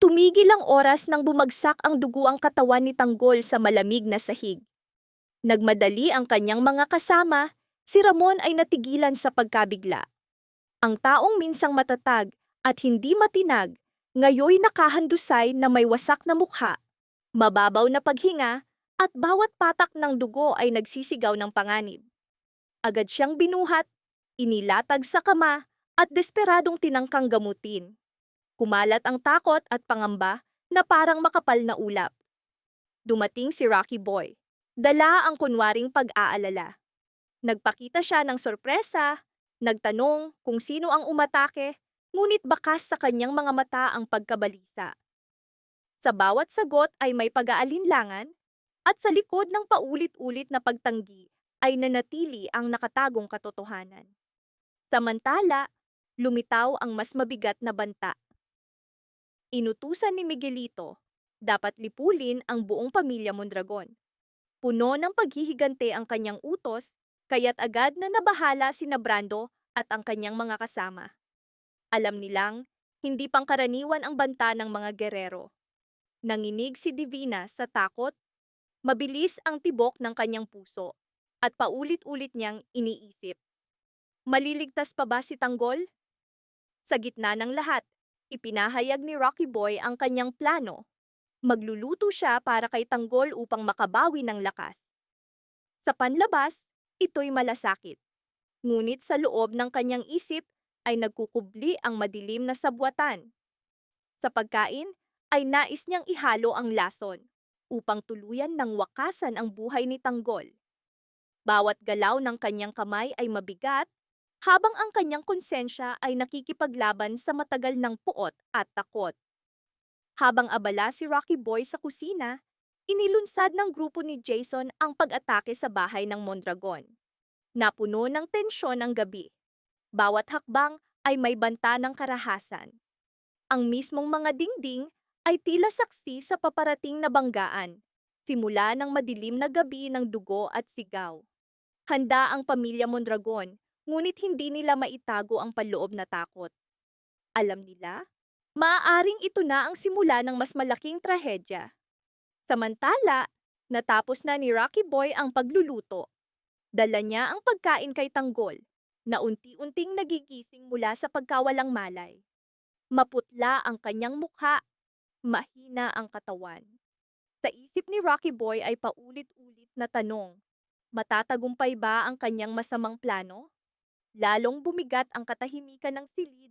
Tumigil ang oras nang bumagsak ang dugo ang katawan ni Tanggol sa malamig na sahig. Nagmadali ang kanyang mga kasama, si Ramon ay natigilan sa pagkabigla. Ang taong minsang matatag at hindi matinag, ngayoy nakahandusay na may wasak na mukha, mababaw na paghinga, at bawat patak ng dugo ay nagsisigaw ng panganib. Agad siyang binuhat, inilatag sa kama, at desperadong tinangkang gamutin. Kumalat ang takot at pangamba na parang makapal na ulap. Dumating si Rocky Boy. Dala ang kunwaring pag-aalala. Nagpakita siya ng sorpresa, nagtanong kung sino ang umatake, ngunit bakas sa kanyang mga mata ang pagkabalisa. Sa bawat sagot ay may pag-aalinlangan, at sa likod ng paulit-ulit na pagtanggi ay nanatili ang nakatagong katotohanan. Samantala, lumitaw ang mas mabigat na banta. Inutusan ni Miguelito, dapat lipulin ang buong pamilya Mondragon. Puno ng paghihigante ang kanyang utos, kaya't agad na nabahala sina Brando at ang kanyang mga kasama. Alam nilang, hindi pangkaraniwan ang banta ng mga gerero. Nanginig si Divina sa takot, mabilis ang tibok ng kanyang puso, at paulit-ulit niyang iniisip. Maliligtas pa ba si Tanggol? Sa gitna ng lahat, ipinahayag ni Rocky Boy ang kanyang plano. Magluluto siya para kay Tanggol upang makabawi ng lakas. Sa panlabas, ito'y malasakit. Ngunit sa loob ng kanyang isip ay nagkukubli ang madilim na sabwatan. Sa pagkain, ay nais niyang ihalo ang lason upang tuluyan ng wakasan ang buhay ni Tanggol. Bawat galaw ng kanyang kamay ay mabigat, habang ang kanyang konsensya ay nakikipaglaban sa matagal ng puot at takot. Habang abala si Rocky Boy sa kusina, inilunsad ng grupo ni Jason ang pag-atake sa bahay ng Mondragon. Napuno ng tensyon ang gabi. Bawat hakbang ay may banta ng karahasan. Ang mismong mga dingding ay tila saksi sa paparating na banggaan, simula ng madilim na gabi ng dugo at sigaw. Handa ang pamilya Mondragon, ngunit hindi nila maitago ang panloob na takot. Alam nila, maaaring ito na ang simula ng mas malaking trahedya. Samantala, natapos na ni Rocky Boy ang pagluluto. Dala niya ang pagkain kay Tanggol, na unti-unting nagigising mula sa pagkawalang malay. Maputla ang kanyang mukha, mahina ang katawan. Sa isip ni Rocky Boy ay paulit-ulit na tanong, matatagumpay ba ang kanyang masamang plano? Lalong bumigat ang katahimikan ng silid.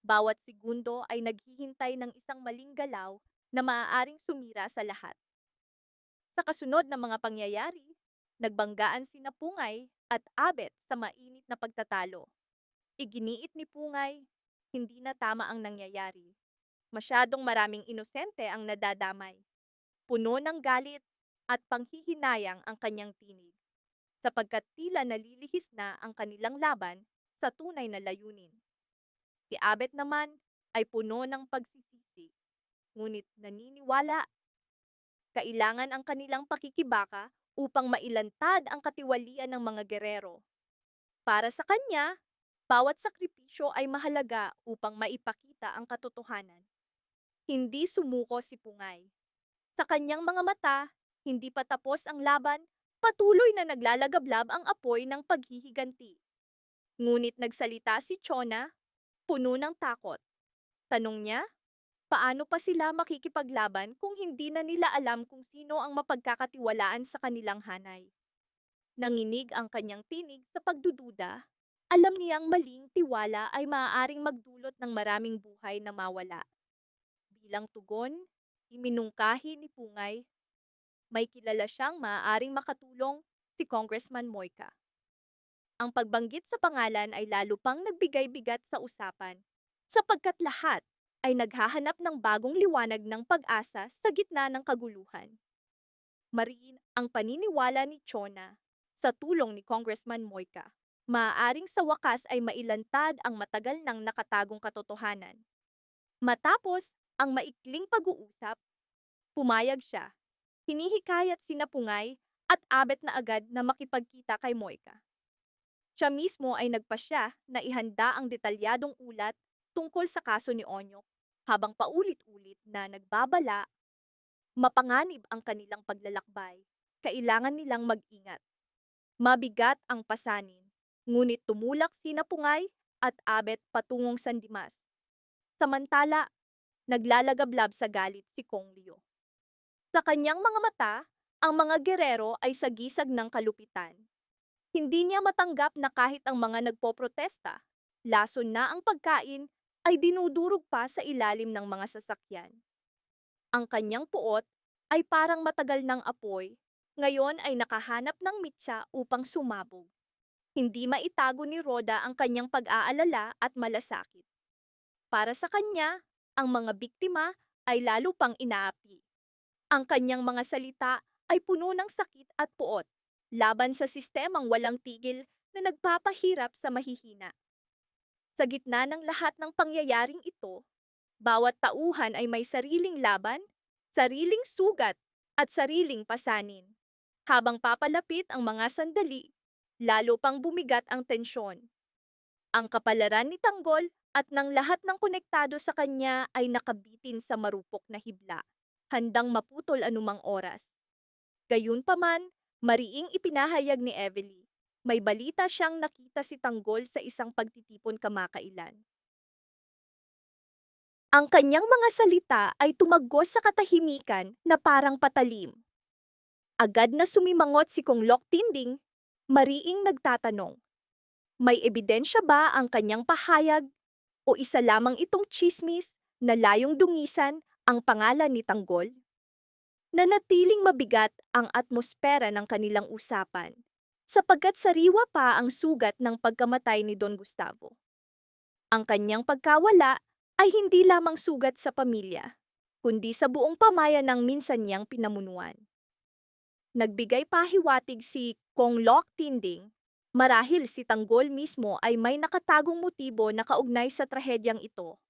Bawat segundo ay naghihintay ng isang maling galaw na maaaring sumira sa lahat. Sa kasunod na mga pangyayari, nagbanggaan sina Pungay at Abet sa mainit na pagtatalo. Iginiit ni Pungay, hindi na tama ang nangyayari. Masyadong maraming inosente ang nadadamay. Puno ng galit at panghihinayang ang kanyang tinig, sapagkat tila nalilihis na ang kanilang laban sa tunay na layunin. Si Abet naman ay puno ng pagsisisi, ngunit naniniwala kailangan ang kanilang pakikibaka upang mailantad ang katiwalian ng mga gerero. Para sa kanya, bawat sakripisyo ay mahalaga upang maipakita ang katotohanan. Hindi sumuko si Pungay. Sa kanyang mga mata, hindi pa tapos ang laban, patuloy na naglalagablab ang apoy ng paghihiganti. Ngunit nagsalita si Chona, puno ng takot. Tanong niya, paano pa sila makikipaglaban kung hindi na nila alam kung sino ang mapagkakatiwalaan sa kanilang hanay? Nanginig ang kanyang tinig sa pagdududa. Alam niyang maling tiwala ay maaaring magdulot ng maraming buhay na mawala. Bilang tugon, iminungkahi ni Pungay, may kilala siyang maaaring makatulong, si Congressman Moyca. Ang pagbanggit sa pangalan ay lalo pang nagbigay bigat sa usapan, sapagkat lahat ay naghahanap ng bagong liwanag ng pag-asa sa gitna ng kaguluhan. Mariin ang paniniwala ni Chona sa tulong ni Congressman Moyca. Maaaring sa wakas ay mailantad ang matagal nang nakatagong katotohanan. Matapos ang maikling pag-uusap, pumayag siya. Hinihikayat sina Pungay at Abet na agad na makipagkita kay Moyca. Siya mismo ay nagpasya na ihanda ang detalyadong ulat tungkol sa kaso ni Onyok. Habang paulit-ulit na nagbabala, mapanganib ang kanilang paglalakbay, kailangan nilang mag-ingat. Mabigat ang pasanin, ngunit tumulak sina Pungay at Abet patungong Sandimas. Samantala, naglalagablab sa galit si Kong Leo. Sa kanyang mga mata, ang mga gerero ay sagisag ng kalupitan. Hindi niya matanggap na kahit ang mga nagpoprotesta, lason na ang pagkain, ay dinudurog pa sa ilalim ng mga sasakyan. Ang kanyang puot ay parang matagal ng apoy, ngayon ay nakahanap ng mitsa upang sumabog. Hindi maitago ni Roda ang kanyang pag-aalala at malasakit. Para sa kanya, ang mga biktima ay lalo pang inaapi. Ang kanyang mga salita ay puno ng sakit at puot, laban sa sistemang walang tigil na nagpapahirap sa mahihina. Sa gitna ng lahat ng pangyayaring ito, bawat tauhan ay may sariling laban, sariling sugat, at sariling pasanin. Habang papalapit ang mga sandali, lalo pang bumigat ang tensyon. Ang kapalaran ni Tanggol at ng lahat ng konektado sa kanya ay nakabitin sa marupok na hibla, handang maputol anumang oras. Gayunpaman, mariing ipinahayag ni Evely. May balita siyang nakita si Tanggol sa isang pagtitipon kamakailan. Ang kanyang mga salita ay tumagos sa katahimikan na parang patalim. Agad na sumimangot si Kong Lok Tinding, mariing nagtatanong. May ebidensya ba ang kanyang pahayag o isa lamang itong tsismis na layong dungisan ang pangalan ni Tanggol? Nanatiling mabigat ang atmosfera ng kanilang usapan, sapagkat sariwa pa ang sugat ng pagkamatay ni Don Gustavo. Ang kanyang pagkawala ay hindi lamang sugat sa pamilya, kundi sa buong pamayan ng minsan niyang pinamunuan. Nagbigay pahiwatig si Kong Lok Tinding, marahil si Tanggol mismo ay may nakatagong motibo na kaugnay sa trahedyang ito.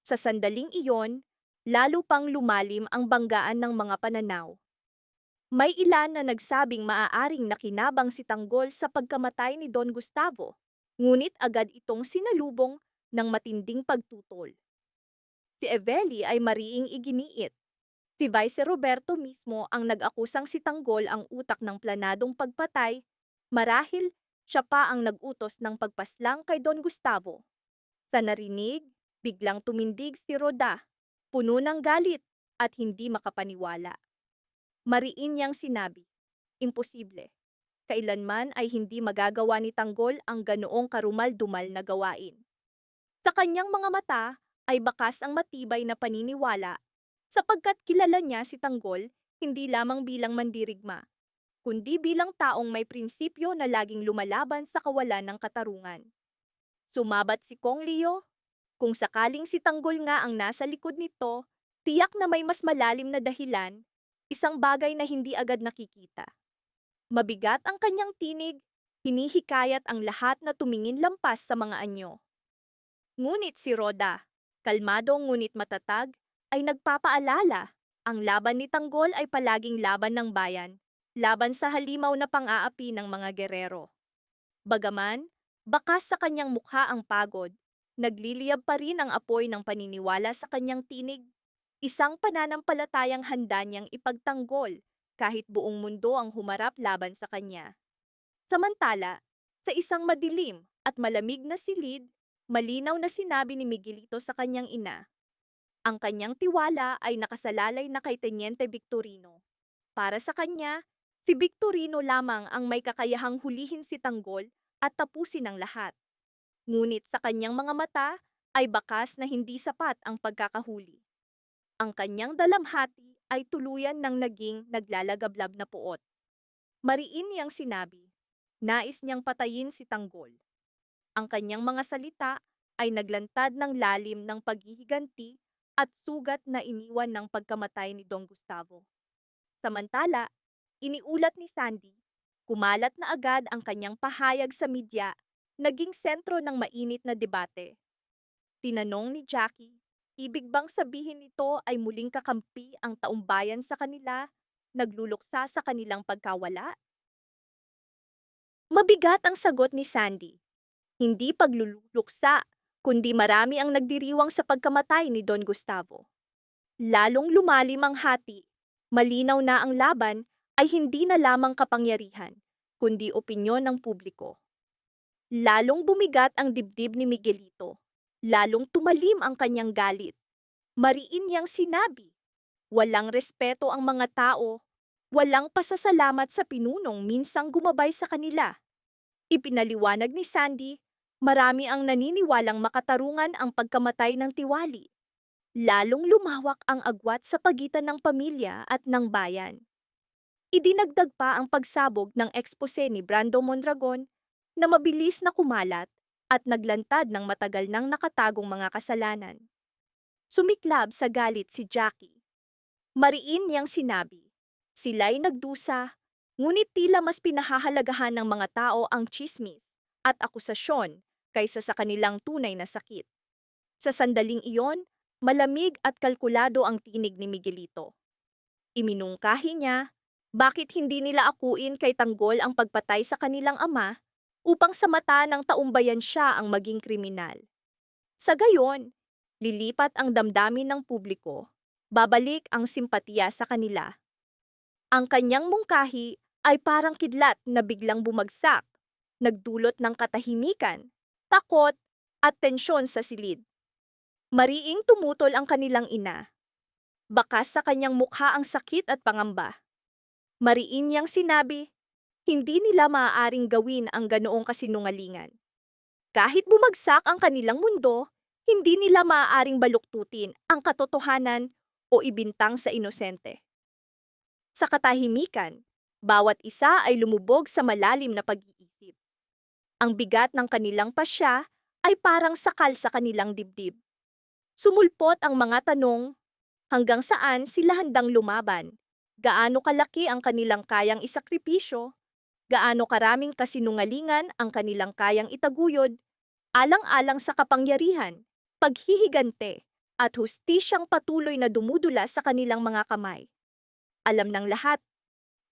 Sa sandaling iyon, lalo pang lumalim ang banggaan ng mga pananaw. May ilan na nagsabing maaaring nakinabang si Tanggol sa pagkamatay ni Don Gustavo, ngunit agad itong sinalubong ng matinding pagtutol. Si Evely ay mariing iginiit. Si Vice Roberto mismo ang nag-akusang si Tanggol ang utak ng planadong pagpatay, marahil siya pa ang nag-utos ng pagpaslang kay Don Gustavo. Sa narinig, biglang tumindig si Roda, puno ng galit at hindi makapaniwala. Mariin niyang sinabi, imposible. Kailanman ay hindi magagawa ni Tanggol ang ganoong karumal-dumal na gawain. Sa kanyang mga mata ay bakas ang matibay na paniniwala, sapagkat kilala niya si Tanggol hindi lamang bilang mandirigma, kundi bilang taong may prinsipyo na laging lumalaban sa kawalan ng katarungan. Sumabat si Kong Leo, kung sakaling si Tanggol nga ang nasa likod nito, tiyak na may mas malalim na dahilan, isang bagay na hindi agad nakikita. Mabigat ang kanyang tinig, hinihikayat ang lahat na tumingin lampas sa mga anyo. Ngunit si Roda, kalmado ngunit matatag, ay nagpapaalala, ang laban ni Tanggol ay palaging laban ng bayan, laban sa halimaw na pang-aapi ng mga gerero. Bagaman, bakas sa kanyang mukha ang pagod, nagliliyab pa rin ang apoy ng paniniwala sa kanyang tinig, isang pananampalatayang handa niyang ipagtanggol kahit buong mundo ang humarap laban sa kanya. Samantala, sa isang madilim at malamig na silid, malinaw na sinabi ni Miguelito sa kanyang ina. Ang kanyang tiwala ay nakasalalay na kay Teniente Victorino. Para sa kanya, si Victorino lamang ang may kakayahang hulihin si Tanggol at tapusin ang lahat. Ngunit sa kanyang mga mata ay bakas na hindi sapat ang pagkakahuli. Ang kanyang dalamhati ay tuluyan ng naging naglalagablab na puot. Mariin niyang sinabi, nais niyang patayin si Tanggol. Ang kanyang mga salita ay naglantad ng lalim ng paghihiganti at sugat na iniwan ng pagkamatay ni Don Gustavo. Samantala, iniulat ni Sandy, kumalat na agad ang kanyang pahayag sa media, naging sentro ng mainit na debate. Tinanong ni Jackie, ibig bang sabihin nito ay muling kakampi ang taumbayan sa kanila, nagluluksa sa kanilang pagkawala? Mabigat ang sagot ni Sandy. Hindi pagluluksa, kundi marami ang nagdiriwang sa pagkamatay ni Don Gustavo. Lalong lumalim ang hati, malinaw na ang laban ay hindi na lamang kapangyarihan, kundi opinyon ng publiko. Lalong bumigat ang dibdib ni Miguelito, lalong tumalim ang kanyang galit. Mariin niyang sinabi, walang respeto ang mga tao, walang pasasalamat sa pinunong minsang gumabay sa kanila. Ipinaliwanag ni Sandy, marami ang naniniwalang makatarungan ang pagkamatay ng Tiwali. Lalong lumawak ang agwat sa pagitan ng pamilya at ng bayan. Idinagdag pa ang pagsabog ng ekspose ni Brando Mondragon na mabilis na kumalat at naglantad ng matagal nang nakatagong mga kasalanan. Sumiklab sa galit si Jackie. Mariin niyang sinabi, sila'y nagdusa, ngunit tila mas pinahahalagahan ng mga tao ang tsismis at akusasyon kaysa sa kanilang tunay na sakit. Sa sandaling iyon, malamig at kalkulado ang tinig ni Miguelito. Iminungkahi niya, bakit hindi nila akuin kay Tanggol ang pagpatay sa kanilang ama upang sa mata ng taumbayan siya ang maging kriminal. Sa gayon, lilipat ang damdamin ng publiko, babalik ang simpatiya sa kanila. Ang kanyang mungkahi ay parang kidlat na biglang bumagsak, nagdulot ng katahimikan, takot at tensyon sa silid. Mariing tumutol ang kanilang ina. Bakas sa kanyang mukha ang sakit at pangamba. Mariin niyang sinabi, hindi nila maaaring gawin ang ganoong kasinungalingan. Kahit bumagsak ang kanilang mundo, hindi nila maaaring baluktutin ang katotohanan o ibintang sa inosente. Sa katahimikan, bawat isa ay lumubog sa malalim na pag-iisip. Ang bigat ng kanilang pasya ay parang sakal sa kanilang dibdib. Sumulpot ang mga tanong, hanggang saan sila handang lumaban? Gaano kalaki ang kanilang kayang isakripisyo? Gaano karaming kasinungalingan ang kanilang kayang itaguyod? Alang-alang sa kapangyarihan, paghihigante, at hustisyang patuloy na dumudula sa kanilang mga kamay. Alam ng lahat,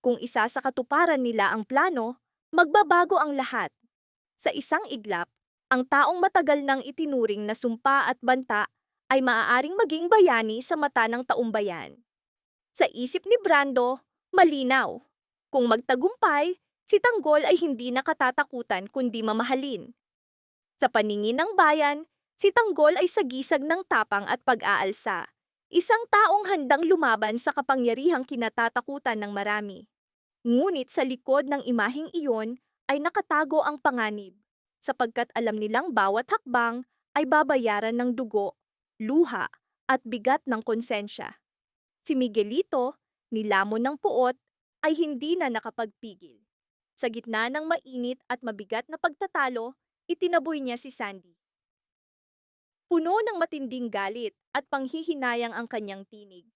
kung isa sa katuparan nila ang plano, magbabago ang lahat. Sa isang iglap, ang taong matagal nang itinuring na sumpa at banta ay maaaring maging bayani sa mata ng taumbayan. Sa isip ni Brando, malinaw. Kung magtagumpay, si Tanggol ay hindi nakatatakutan kundi mamahalin. Sa paningin ng bayan, si Tanggol ay sagisag ng tapang at pag-aalsa. Isang taong handang lumaban sa kapangyarihang kinatatakutan ng marami. Ngunit sa likod ng imaheng iyon ay nakatago ang panganib, sapagkat alam nilang bawat hakbang ay babayaran ng dugo, luha, at bigat ng konsensya. Si Miguelito, nilamon ng puot, ay hindi na nakapagpigil. Sa gitna ng mainit at mabigat na pagtatalo, itinaboy niya si Sandy. Puno ng matinding galit at panghihinayang ang kanyang tinig.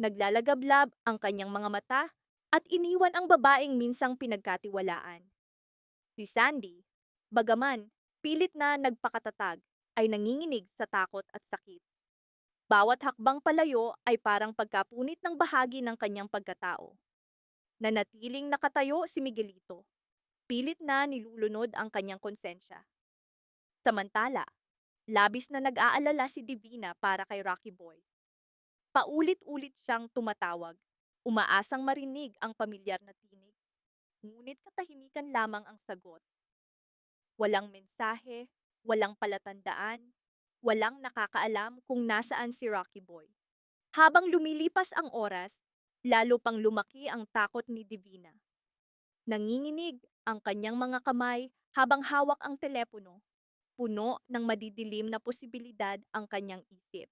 Naglalagablab ang kanyang mga mata at iniwan ang babaeng minsang pinagkatiwalaan. Si Sandy, bagaman pilit na nagpakatatag, ay nanginginig sa takot at sakit. Bawat hakbang palayo ay parang pagkapunit ng bahagi ng kanyang pagkatao. Nanatiling nakatayo si Miguelito. Pilit na nilulunod ang kanyang konsensya. Samantala, labis na nag-aalala si Divina para kay Rocky Boy. Paulit-ulit siyang tumatawag, umaasang marinig ang pamilyar na tinig. Ngunit katahimikan lamang ang sagot. Walang mensahe, walang palatandaan, walang nakakaalam kung nasaan si Rocky Boy. Habang lumilipas ang oras, lalo pang lumaki ang takot ni Divina. Nanginginig ang kanyang mga kamay habang hawak ang telepono. Puno ng madidilim na posibilidad ang kanyang isip.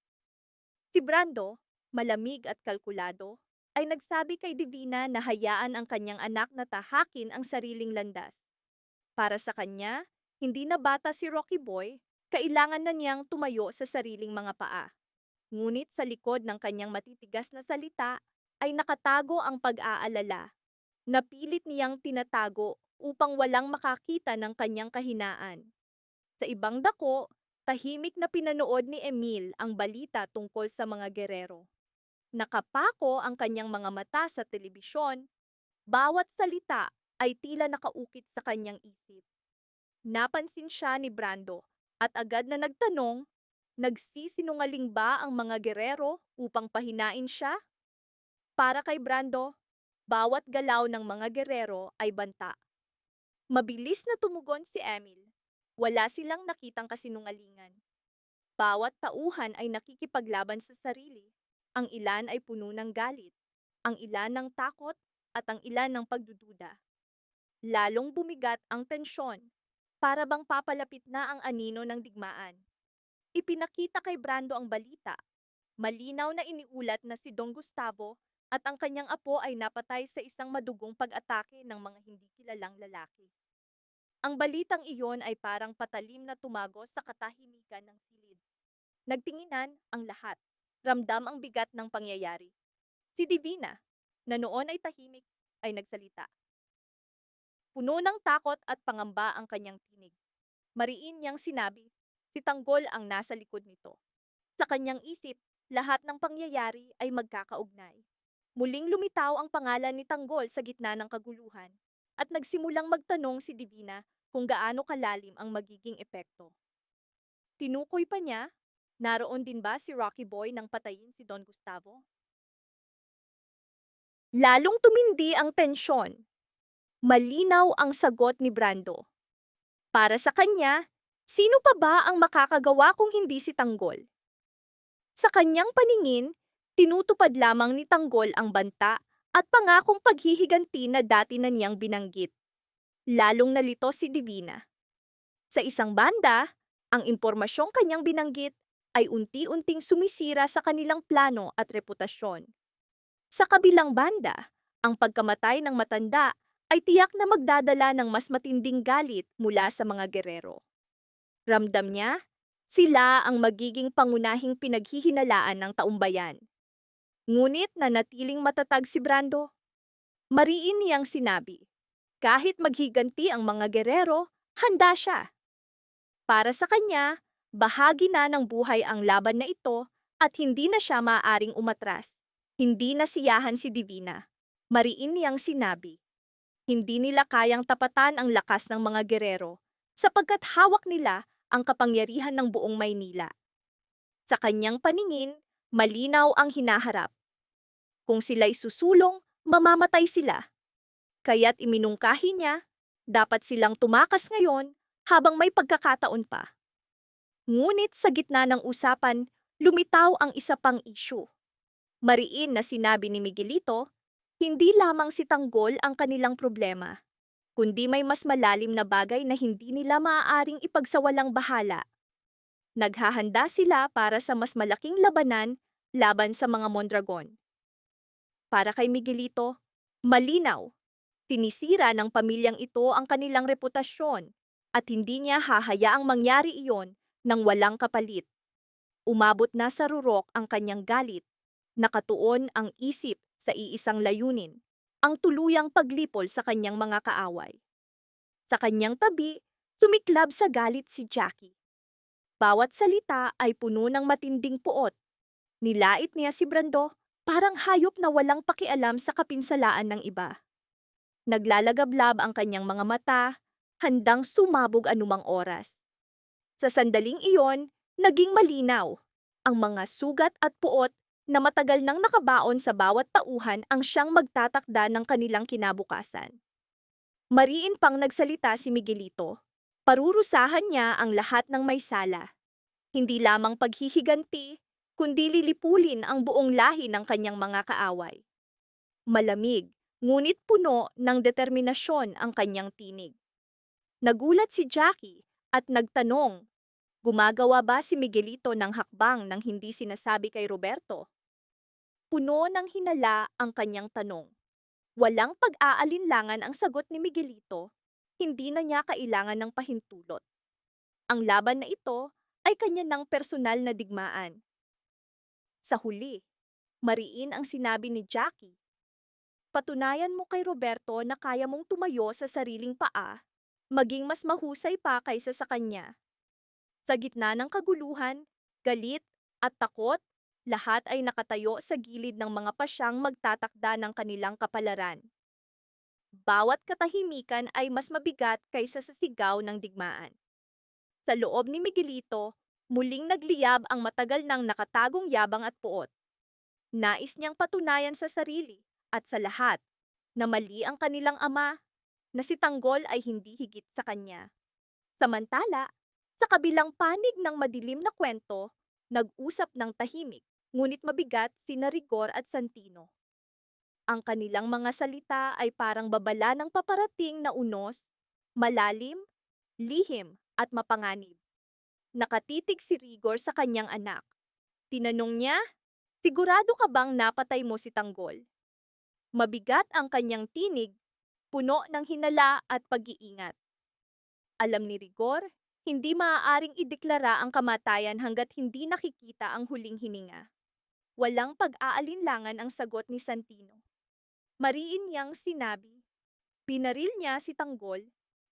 Si Brando, malamig at kalkulado, ay nagsabi kay Divina na hayaan ang kanyang anak na tahakin ang sariling landas. Para sa kanya, hindi na bata si Rocky Boy, kailangan na niyang tumayo sa sariling mga paa. Ngunit sa likod ng kanyang matitigas na salita ay nakatago ang pag-aalala. Napilit niyang tinatago upang walang makakita ng kanyang kahinaan. Sa ibang dako, tahimik na pinanood ni Emil ang balita tungkol sa mga gerero. Nakapako ang kanyang mga mata sa telebisyon, bawat salita ay tila nakaukit sa kanyang isip. Napansin siya ni Brando At agad na nagtanong, nagsisinungaling ba ang mga gerero upang pahinain siya? Para kay Brando, bawat galaw ng mga gerero ay banta. Mabilis na tumugon si Emil. Wala silang nakitang kasinungalingan. Bawat tauhan ay nakikipaglaban sa sarili. Ang ilan ay puno ng galit, ang ilan ng takot, at ang ilan ng pagdududa. Lalong bumigat ang tensyon, para bang papalapit na ang anino ng digmaan. Ipinakita kay Brando ang balita. Malinaw na iniulat na si Don Gustavo at ang kanyang apo ay napatay sa isang madugong pag-atake ng mga hindi kilalang lalaki. Ang balitang iyon ay parang patalim na tumagos sa katahimikan ng silid. Nagtinginan ang lahat. Ramdam ang bigat ng pangyayari. Si Divina, na noon ay tahimik, ay nagsalita. Puno ng takot at pangamba ang kanyang tinig. Mariin niyang sinabi, si Tanggol ang nasa likod nito. Sa kanyang isip, lahat ng pangyayari ay magkakaugnay. Muling lumitaw ang pangalan ni Tanggol sa gitna ng kaguluhan at nagsimulang magtanong si Divina kung gaano kalalim ang magiging epekto. Tinukoy pa niya, naroon din ba si Rocky Boy nang patayin si Don Gustavo? Lalong tumindi ang tensyon. Malinaw ang sagot ni Brando. Para sa kanya, sino pa ba ang makakagawa kung hindi si Tanggol? Sa kanyang paningin, tinutupad lamang ni Tanggol ang banta at pangakong paghihiganti na dati na niyang binanggit. Lalong nalito si Divina. Sa isang banda, ang impormasyong kanyang binanggit ay unti-unting sumisira sa kanilang plano at reputasyon. Sa kabilang banda, ang pagkamatay ng matanda ay tiyak na magdadala ng mas matinding galit mula sa mga gerero. Ramdam niya, sila ang magiging pangunahing pinaghihinalaan ng taumbayan. Ngunit nanatiling matatag si Brando. Mariin niyang sinabi, kahit maghiganti ang mga gerero, handa siya. Para sa kanya, bahagi na ng buhay ang laban na ito at hindi na siya maaaring umatras. Hindi nasiyahan si Divina. Mariin niyang sinabi, hindi nila kayang tapatan ang lakas ng mga gerero sapagkat hawak nila ang kapangyarihan ng buong Maynila. Sa kanyang paningin, malinaw ang hinaharap. Kung sila'y susulong, mamamatay sila. Kaya't iminungkahi niya, dapat silang tumakas ngayon habang may pagkakataon pa. Ngunit sa gitna ng usapan, lumitaw ang isa pang isyu. Mariin na sinabi ni Miguelito, hindi lamang si Tanggol ang kanilang problema, kundi may mas malalim na bagay na hindi nila maaaring ipagsawalang bahala. Naghahanda sila para sa mas malaking labanan laban sa mga Mondragon. Para kay Miguelito, malinaw, sinisira ng pamilyang ito ang kanilang reputasyon at hindi niya hahayaang mangyari iyon nang walang kapalit. Umabot na sa rurok ang kanyang galit, nakatuon ang isip sa iisang layunin, ang tuluyang paglipol sa kanyang mga kaaway. Sa kanyang tabi, sumiklab sa galit si Jackie. Bawat salita ay puno ng matinding puot. Nilait niya si Brando, parang hayop na walang pakialam sa kapinsalaan ng iba. Naglalagablab ang kanyang mga mata, handang sumabog anumang oras. Sa sandaling iyon, naging malinaw. Ang mga sugat at puot na matagal nang nakabaon sa bawat tauhan ang siyang magtatakda ng kanilang kinabukasan. Mariin pang nagsalita si Miguelito. Parurusahan niya ang lahat ng may sala. Hindi lamang paghihiganti, kundi lilipulin ang buong lahi ng kanyang mga kaaway. Malamig, ngunit puno ng determinasyon ang kanyang tinig. Nagulat si Jackie at nagtanong, gumagawa ba si Miguelito ng hakbang nang hindi sinasabi kay Roberto? Puno ng hinala ang kanyang tanong. Walang pag-aalinlangan ang sagot ni Miguelito, hindi na niya kailangan ng pahintulot. Ang laban na ito ay kanya ng personal na digmaan. Sa huli, mariin ang sinabi ni Jackie. Patunayan mo kay Roberto na kaya mong tumayo sa sariling paa, maging mas mahusay pa kaysa sa kanya. Sa gitna ng kaguluhan, galit at takot, lahat ay nakatayo sa gilid ng mga pasyang magtatakda ng kanilang kapalaran. Bawat katahimikan ay mas mabigat kaysa sa sigaw ng digmaan. Sa loob ni Miguelito, muling nagliyab ang matagal nang nakatagong yabang at puot. Nais niyang patunayan sa sarili at sa lahat na mali ang kanilang ama, na si Tanggol ay hindi higit sa kanya. Samantala, sa kabilang panig ng madilim na kwento, nag-usap ng tahimik, ngunit mabigat sina Rigor at Santino. Ang kanilang mga salita ay parang babala ng paparating na unos, malalim, lihim at mapanganib. Nakatitig si Rigor sa kanyang anak. Tinanong niya, "Sigurado ka bang napatay mo si Tanggol?" Mabigat ang kanyang tinig, puno ng hinala at pag-iingat. Alam ni Rigor, hindi maaaring ideklara ang kamatayan hanggat hindi nakikita ang huling hininga. Walang pag-aalinlangan ang sagot ni Santino. Mariin niyang sinabi, binaril niya si Tanggol,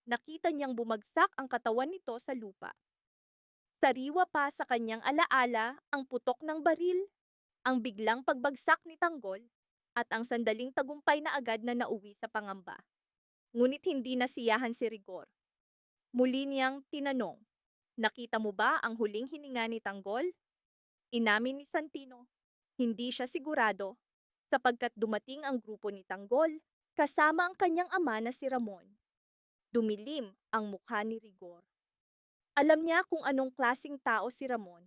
nakita niyang bumagsak ang katawan nito sa lupa. Sariwa pa sa kanyang alaala ang putok ng baril, ang biglang pagbagsak ni Tanggol, at ang sandaling tagumpay na agad na nauwi sa pangamba. Ngunit hindi nasiyahan si Rigor. Muli niyang tinanong, nakita mo ba ang huling hininga ni Tanggol? Inamin ni Santino, hindi siya sigurado, sapagkat dumating ang grupo ni Tanggol, kasama ang kanyang ama na si Ramon. Dumilim ang mukha ni Rigor. Alam niya kung anong klasing tao si Ramon,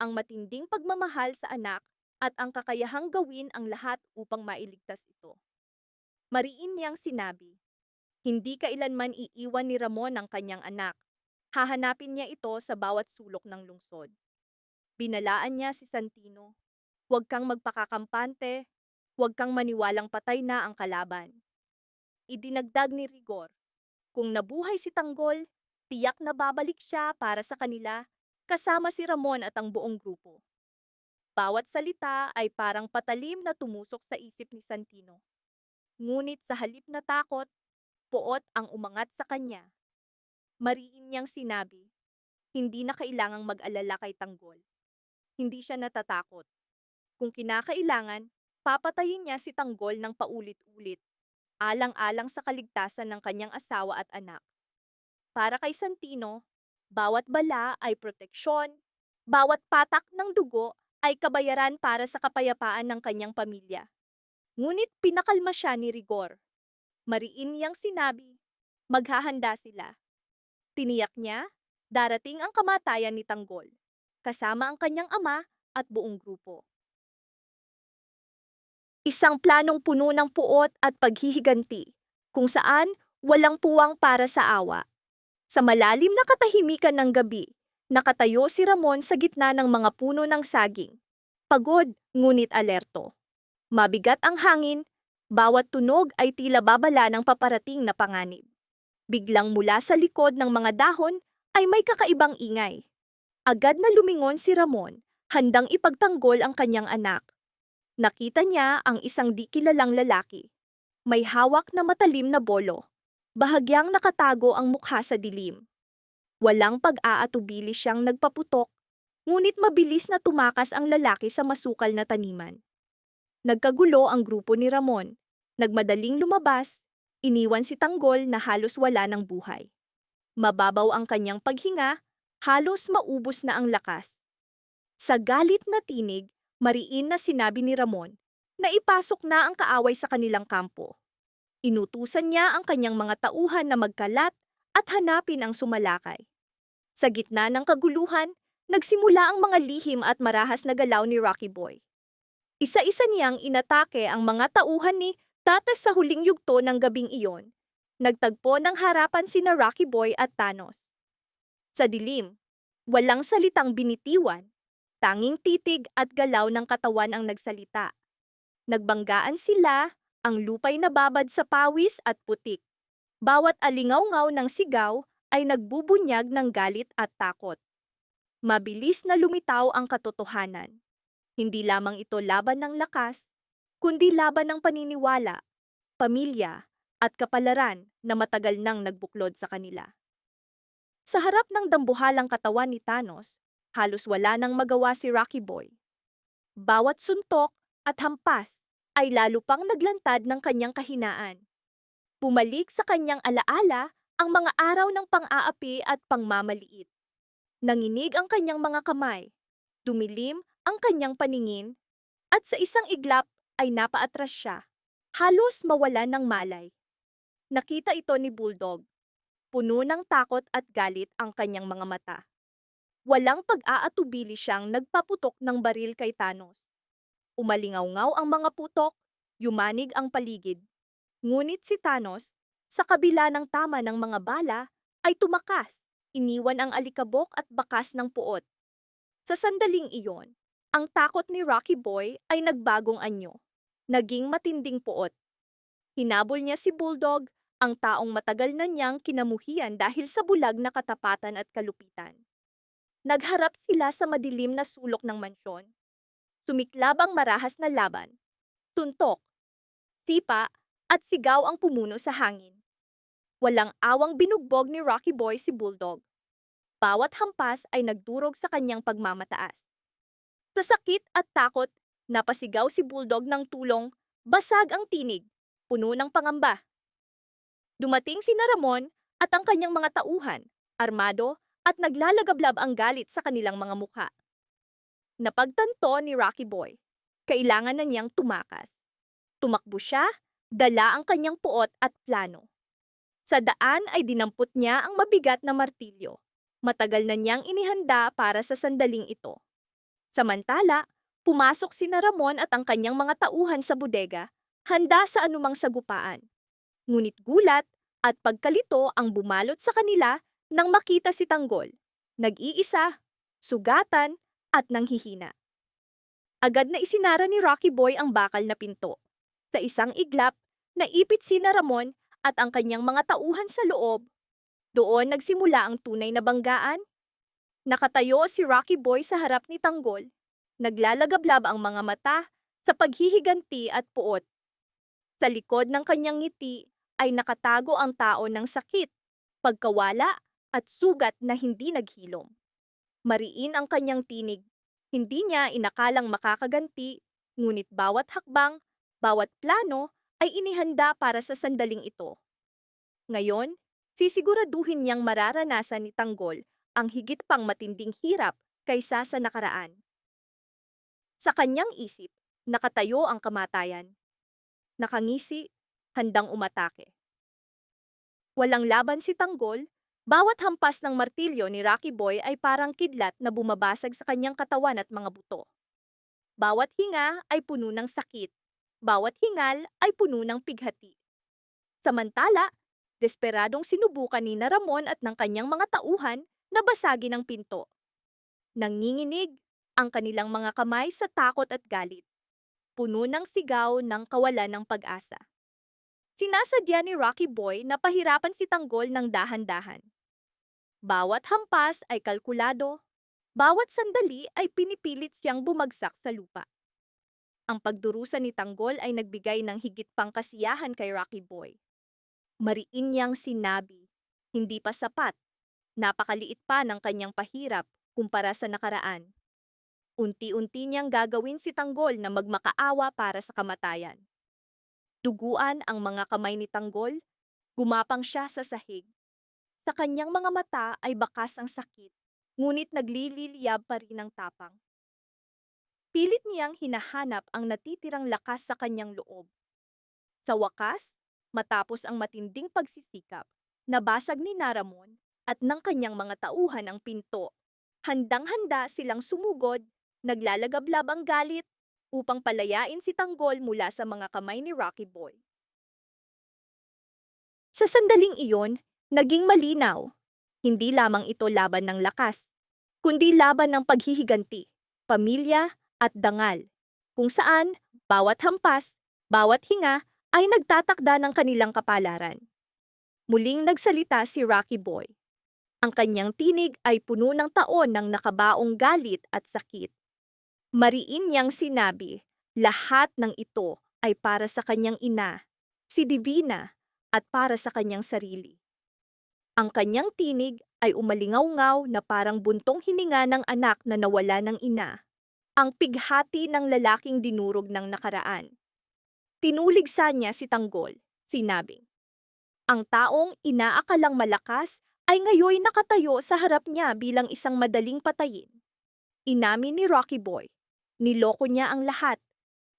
ang matinding pagmamahal sa anak at ang kakayahang gawin ang lahat upang mailigtas ito. Mariin niyang sinabi, hindi kailanman iiwan ni Ramon ang kanyang anak. Hahanapin niya ito sa bawat sulok ng lungsod. Binalaan niya si Santino, huwag kang magpakakampante, huwag kang maniwalang patay na ang kalaban. Idinagdag ni Rigor, kung nabuhay si Tanggol, tiyak na babalik siya para sa kanila, kasama si Ramon at ang buong grupo. Bawat salita ay parang patalim na tumusok sa isip ni Santino. Ngunit sa halip na takot, puot ang umangat sa kanya. Mariin niyang sinabi, hindi na kailangang mag-alala kay Tanggol. Hindi siya natatakot. Kung kinakailangan, papatayin niya si Tanggol ng paulit-ulit, alang-alang sa kaligtasan ng kanyang asawa at anak. Para kay Santino, bawat bala ay proteksyon, bawat patak ng dugo ay kabayaran para sa kapayapaan ng kanyang pamilya. Ngunit pinakalma siya ni Rigor. Mariin niyang sinabi, maghahanda sila. Tiniyak niya, darating ang kamatayan ni Tanggol, kasama ang kanyang ama at buong grupo. Isang planong puno ng puot at paghihiganti, kung saan walang puwang para sa awa. Sa malalim na katahimikan ng gabi, nakatayo si Ramon sa gitna ng mga puno ng saging. Pagod, ngunit alerto. Mabigat ang hangin, bawat tunog ay tila babala ng paparating na panganib. Biglang mula sa likod ng mga dahon ay may kakaibang ingay. Agad na lumingon si Ramon, handang ipagtanggol ang kanyang anak. Nakita niya ang isang di kilalang lalaki. May hawak na matalim na bolo. Bahagyang nakatago ang mukha sa dilim. Walang pag-aatubili siyang nagpaputok, ngunit mabilis na tumakas ang lalaki sa masukal na taniman. Nagkagulo ang grupo ni Ramon. Nagmadaling lumabas, iniwan si Tanggol na halos wala ng buhay. Mababaw ang kanyang paghinga, halos maubos na ang lakas. Sa galit na tinig, mariin na sinabi ni Ramon na ipasok na ang kaaway sa kanilang kampo. Inutusan niya ang kanyang mga tauhan na magkalat at hanapin ang sumalakay. Sa gitna ng kaguluhan, nagsimula ang mga lihim at marahas na galaw ni Rocky Boy. Isa-isa niyang inatake ang mga tauhan ni Tatas sa huling yugto ng gabing iyon. Nagtagpo ng harapan sina Rocky Boy at Thanos. Sa dilim, walang salitang binitiwan, tanging titig at galaw ng katawan ang nagsalita. Nagbanggaan sila, ang lupay nababad sa pawis at putik. Bawat alingaw-ngaw ng sigaw ay nagbubunyag ng galit at takot. Mabilis na lumitaw ang katotohanan. Hindi lamang ito laban ng lakas, kundi laban ng paniniwala, pamilya, at kapalaran na matagal nang nagbuklod sa kanila. Sa harap ng dambuhalang katawan ni Thanos, halos wala nang magawa si Rocky Boy. Bawat suntok at hampas ay lalo pang naglantad ng kanyang kahinaan. Bumalik sa kanyang alaala ang mga araw ng pang-aapi at pangmamaliit. Nanginig ang kanyang mga kamay, dumilim ang kanyang paningin, at sa isang iglap ay napaatras siya. Halos mawala ng malay. Nakita ito ni Bulldog. Puno ng takot at galit ang kanyang mga mata. Walang pag-aatubili siyang nagpaputok ng baril kay Thanos. Umalingaw-ngaw ang mga putok, yumanig ang paligid. Ngunit si Thanos, sa kabila ng tama ng mga bala, ay tumakas. Iniwan ang alikabok at bakas ng puot. Sa sandaling iyon, ang takot ni Rocky Boy ay nagbagong anyo. Naging matinding puot. Hinabol niya si Bulldog, ang taong matagal na niyang kinamuhian dahil sa bulag na katapatan at kalupitan. Nagharap sila sa madilim na sulok ng mansyon. Sumiklab ang marahas na laban. Tuntok, sipa, at sigaw ang pumuno sa hangin. Walang awang binugbog ni Rocky Boy si Bulldog. Bawat hampas ay nagdurog sa kanyang pagmamataas. Sa sakit at takot, napasigaw si Bulldog ng tulong, basag ang tinig, puno ng pangamba. Dumating si Ramon at ang kanyang mga tauhan, armado at naglalagablab ang galit sa kanilang mga mukha. Napagtanto ni Rocky Boy, kailangan na niyang tumakas. Tumakbo siya, dala ang kanyang puot at plano. Sa daan ay dinampot niya ang mabigat na martilyo. Matagal na niyang inihanda para sa sandaling ito. Samantala, pumasok si Ramon at ang kanyang mga tauhan sa bodega, handa sa anumang sagupaan. Ngunit gulat at pagkalito ang bumalot sa kanila nang makita si Tanggol. Nag-iisa, sugatan, at nanghihina. Agad na isinara ni Rocky Boy ang bakal na pinto. Sa isang iglap, naipit si Ramon at ang kanyang mga tauhan sa loob. Doon nagsimula ang tunay na banggaan. Nakatayo si Rocky Boy sa harap ni Tanggol. Naglalagablab ang mga mata sa paghihiganti at puot. Sa likod ng kanyang ngiti ay nakatago ang tao ng sakit, pagkawala at sugat na hindi naghilom. Mariin ang kanyang tinig. Hindi niya inakalang makakaganti, ngunit bawat hakbang, bawat plano ay inihanda para sa sandaling ito. Ngayon, sisiguraduhin niyang mararanasan ni Tanggol ang higit pang matinding hirap kaysa sa nakaraan. Sa kanyang isip, nakatayo ang kamatayan. Nakangisi, handang umatake. Walang laban si Tanggol, bawat hampas ng martilyo ni Rocky Boy ay parang kidlat na bumabasag sa kanyang katawan at mga buto. Bawat hinga ay puno ng sakit, bawat hingal ay puno ng pighati. Samantala, desperadong sinubukan ni Ramon at ng kanyang mga tauhan na basagin ang pinto. Nanginginig ang kanilang mga kamay sa takot at galit. Puno ng sigaw ng kawalan ng pag-asa. Sinasadya ni Rocky Boy na pahirapan si Tanggol ng dahan-dahan. Bawat hampas ay kalkulado, bawat sandali ay pinipilit siyang bumagsak sa lupa. Ang pagdurusa ni Tanggol ay nagbigay ng higit pang kasiyahan kay Rocky Boy. Mariin niyang sinabi, hindi pa sapat, napakaliit pa ng kanyang pahirap kumpara sa nakaraan. Unti-unti niyang gagawin si Tanggol na magmakaawa para sa kamatayan. Duguan ang mga kamay ni Tanggol, gumapang siya sa sahig. Sa kanyang mga mata ay bakas ang sakit, ngunit naglililiyab pa rin ang tapang. Pilit niyang hinahanap ang natitirang lakas sa kanyang loob. Sa wakas, matapos ang matinding pagsisikap, nabasag ni Ramon at ng kanyang mga tauhan ang pinto. Handang-handa silang sumugod, naglalagablab ang galit upang palayain si Tanggol mula sa mga kamay ni Rocky Boy. Sa sandaling iyon, naging malinaw. Hindi lamang ito laban ng lakas, kundi laban ng paghihiganti, pamilya at dangal, kung saan bawat hampas, bawat hinga ay nagtatakda ng kanilang kapalaran. Muling nagsalita si Rocky Boy. Ang kanyang tinig ay puno ng taon ng nakabaong galit at sakit. Mariin niyang sinabi, lahat ng ito ay para sa kanyang ina, si Divina, at para sa kanyang sarili. Ang kanyang tinig ay umalingaw-ngaw na parang buntong hininga ng anak na nawala ng ina, ang pighati ng lalaking dinurog ng nakaraan. Tinuligsa niya si Tanggol, sinabing, ang taong inaakalang malakas ay ngayoy nakatayo sa harap niya bilang isang madaling patayin. Inamin ni Rocky Boy. Niloko niya ang lahat.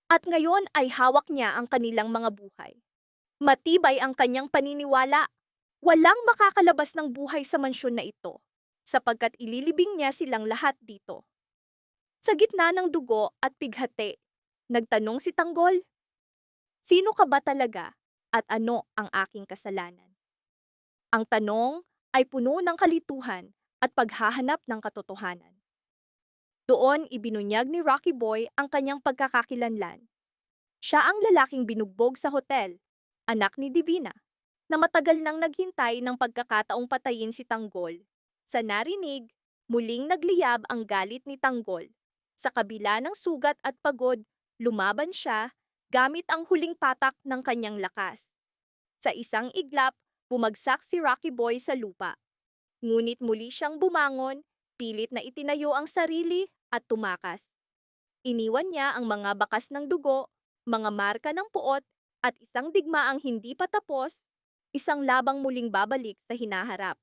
At ngayon ay hawak niya ang kanilang mga buhay. Matibay ang kanyang paniniwala. Walang makakalabas ng buhay sa mansyon na ito, sapagkat ililibing niya silang lahat dito. Sa gitna ng dugo at pighati, nagtanong si Tanggol, "Sino ka ba talaga at ano ang aking kasalanan?" Ang tanong ay puno ng kalituhan at paghahanap ng katotohanan. Doon ibinunyag ni Rocky Boy ang kanyang pagkakakilanlan. Siya ang lalaking binugbog sa hotel, anak ni Divina, na matagal nang naghintay ng pagkakataong patayin si Tanggol. Sa narinig, muling nagliyab ang galit ni Tanggol. Sa kabila ng sugat at pagod, lumaban siya gamit ang huling patak ng kanyang lakas. Sa isang iglap, bumagsak si Rocky Boy sa lupa. Ngunit muli siyang bumangon, pilit na itinayo ang sarili at tumakas. Iniwan niya ang mga bakas ng dugo, mga marka ng puot, at isang digmaang hindi pa tapos, isang labang muling babalik sa hinaharap.